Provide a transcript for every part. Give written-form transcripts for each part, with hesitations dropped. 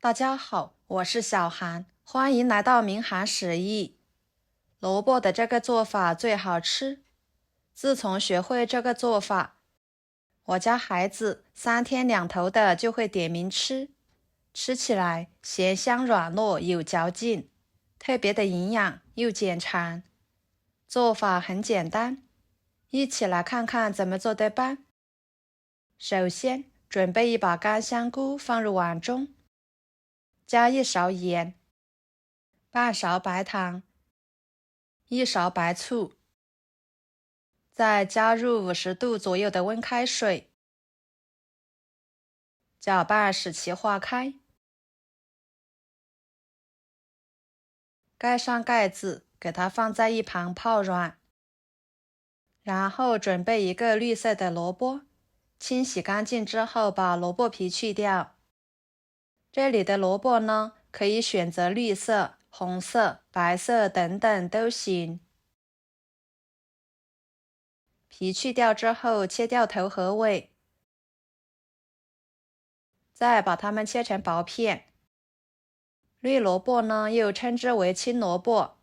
大家好，我是小韩，欢迎来到明涵食艺。萝卜的这个做法最好吃。自从学会这个做法，我家孩子3天2头的就会点名吃，吃起来咸香软糯有嚼劲，特别的营养又简馋。做法很简单，一起来看看怎么做的吧。首先，准备一把干香菇放入碗中，加1勺盐，半勺白糖，1勺白醋，再加入50度左右的温开水，搅拌使其化开。盖上盖子，给它放在一旁泡软。然后准备一个绿色的萝卜，清洗干净之后把萝卜皮去掉。这里的萝卜呢，可以选择绿色、红色、白色等等都行。皮去掉之后，切掉头和尾，再把它们切成薄片。绿萝卜呢，又称之为青萝卜，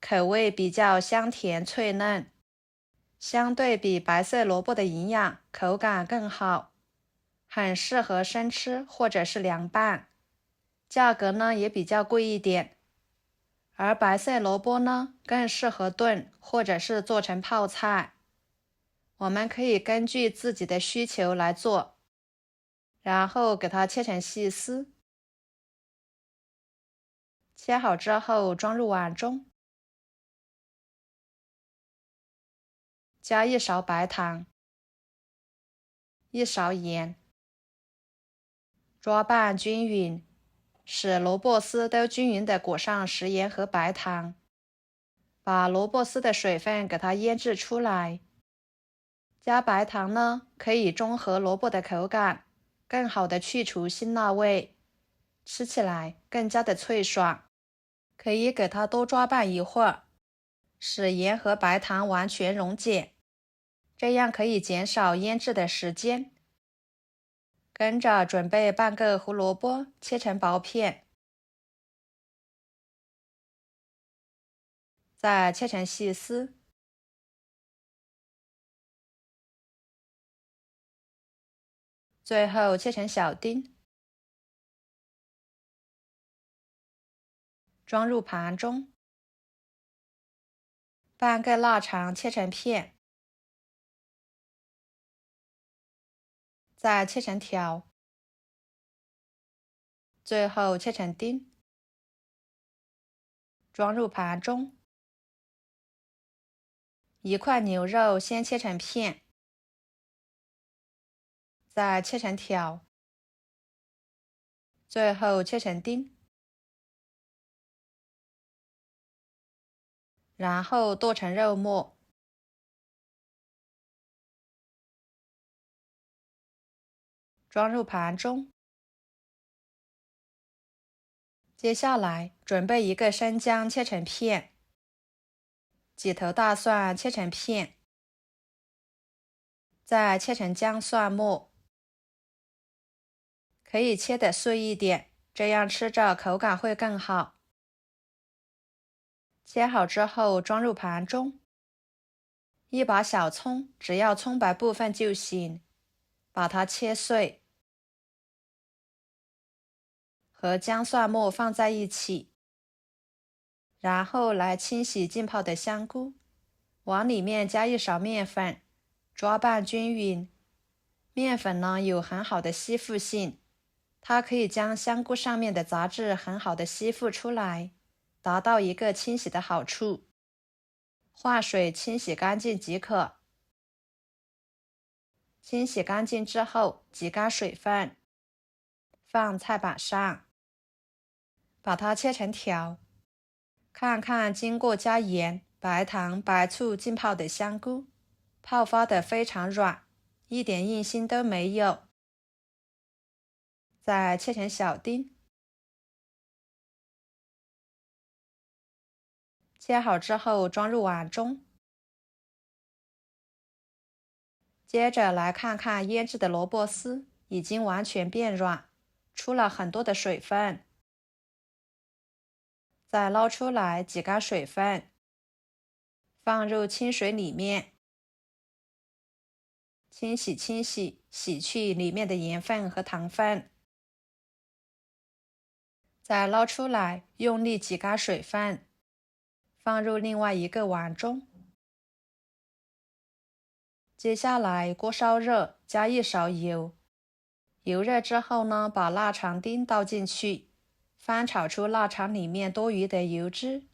口味比较香甜脆嫩，相对比白色萝卜的营养，口感更好，很适合生吃或者是凉拌，价格呢也比较贵一点。而白色萝卜呢，更适合炖或者是做成泡菜。我们可以根据自己的需求来做，然后给它切成细丝。切好之后装入碗中，加1勺白糖，1勺盐，抓拌均匀，使萝卜丝都均匀地裹上食盐和白糖。把萝卜丝的水分给它腌制出来。加白糖呢，可以中和萝卜的口感，更好的去除辛辣味，吃起来更加的脆爽。可以给它多抓拌一会儿，使盐和白糖完全溶解，这样可以减少腌制的时间。跟着准备半个胡萝卜，切成薄片，再切成细丝。最后切成小丁，装入盘中。半个腊肠切成片，再切成条，最后切成丁，装入盘中。一块牛肉先切成片，再切成条，最后切成丁，然后剁成肉末，装入盘中。接下来准备一个生姜切成片，几头大蒜切成片，再切成姜蒜末，可以切得碎一点，这样吃着口感会更好。切好之后装入盘中。一把小葱，只要葱白部分就行，把它切碎，和姜蒜末放在一起，然后来清洗浸泡的香菇，往里面加1勺面粉，抓拌均匀。面粉呢有很好的吸附性，它可以将香菇上面的杂质很好的吸附出来，达到一个清洗的好处。换水清洗干净即可。清洗干净之后，挤干水分，放菜板上，把它切成条。看看经过加盐、白糖、白醋浸泡的香菇，泡发得非常软，一点硬心都没有。再切成小丁。切好之后装入碗中。接着来看看腌制的萝卜丝已经完全变软，出了很多的水分。再捞出来挤干水分，放入清水里面，清洗，洗去里面的盐分和糖分。再捞出来，用力挤干水分，放入另外一个碗中。接下来锅烧热，加1勺油。油热之后呢，把腊肠丁倒进去，翻炒出腊肠里面多余的油脂，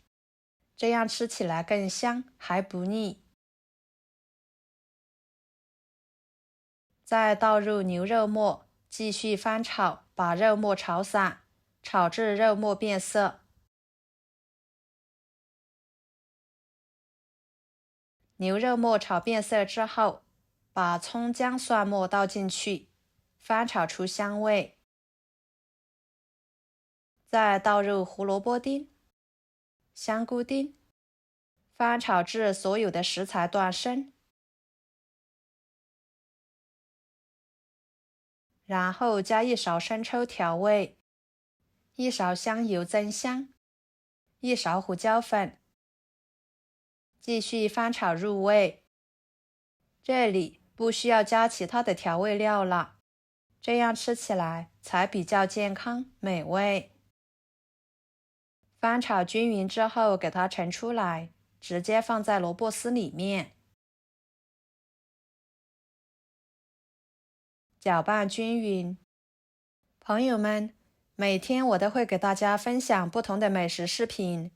这样吃起来更香，还不腻。再倒入牛肉末，继续翻炒，把肉末炒散，炒至肉末变色。牛肉末炒变色之后，把葱姜蒜末倒进去，翻炒出香味。再倒入胡萝卜丁、香菇丁，翻炒至所有的食材断生。然后加1勺生抽调味，1勺香油增香，1勺胡椒粉，继续翻炒入味。这里不需要加其他的调味料了，这样吃起来才比较健康美味。翻炒均匀之后，给它盛出来，直接放在萝卜丝里面，搅拌均匀。朋友们，每天我都会给大家分享不同的美食视频，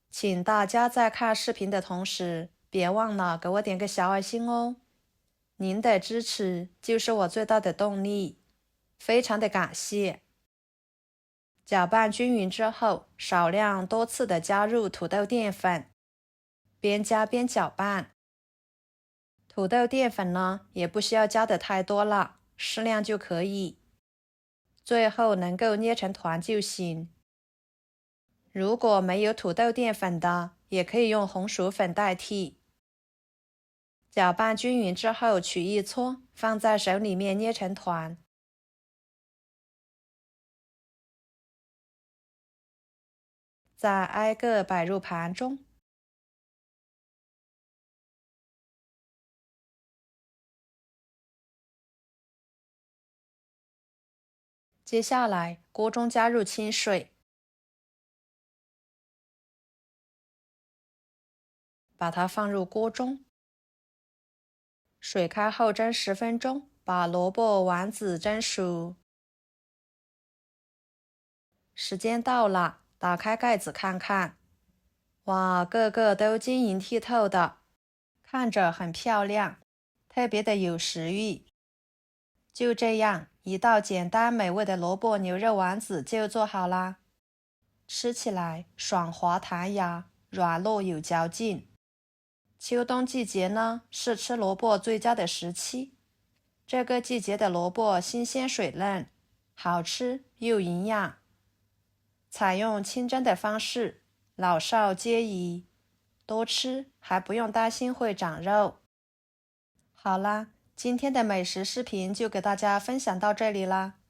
请大家在看视频的同时，别忘了给我点个小爱心哦。您的支持就是我最大的动力，非常的感谢。搅拌均匀之后，少量多次的加入土豆淀粉，边加边搅拌。土豆淀粉呢，也不需要加的太多了，适量就可以。最后能够捏成团就行。如果没有土豆淀粉的，也可以用红薯粉代替。搅拌均匀之后取一撮，放在手里面捏成团。再挨个摆入盘中。接下来锅中加入清水，把它放入锅中。水开后蒸10分钟，把萝卜丸子蒸熟。时间到了，打开盖子看看。哇，个个都晶莹剔透的，看着很漂亮，特别的有食欲。就这样，一道简单美味的萝卜牛肉丸子就做好啦。吃起来爽滑弹牙，软糯有嚼劲。秋冬季节呢，是吃萝卜最佳的时期。这个季节的萝卜新鲜水嫩，好吃又营养。采用清蒸的方式，老少皆宜，多吃还不用担心会长肉。好啦，今天的美食视频就给大家分享到这里啦。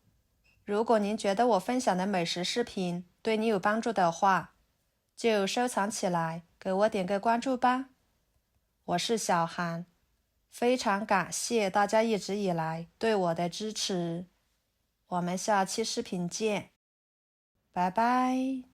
如果您觉得我分享的美食视频对你有帮助的话，就收藏起来，给我点个关注吧。我是小韩，非常感谢大家一直以来对我的支持。我们下期视频见，拜拜。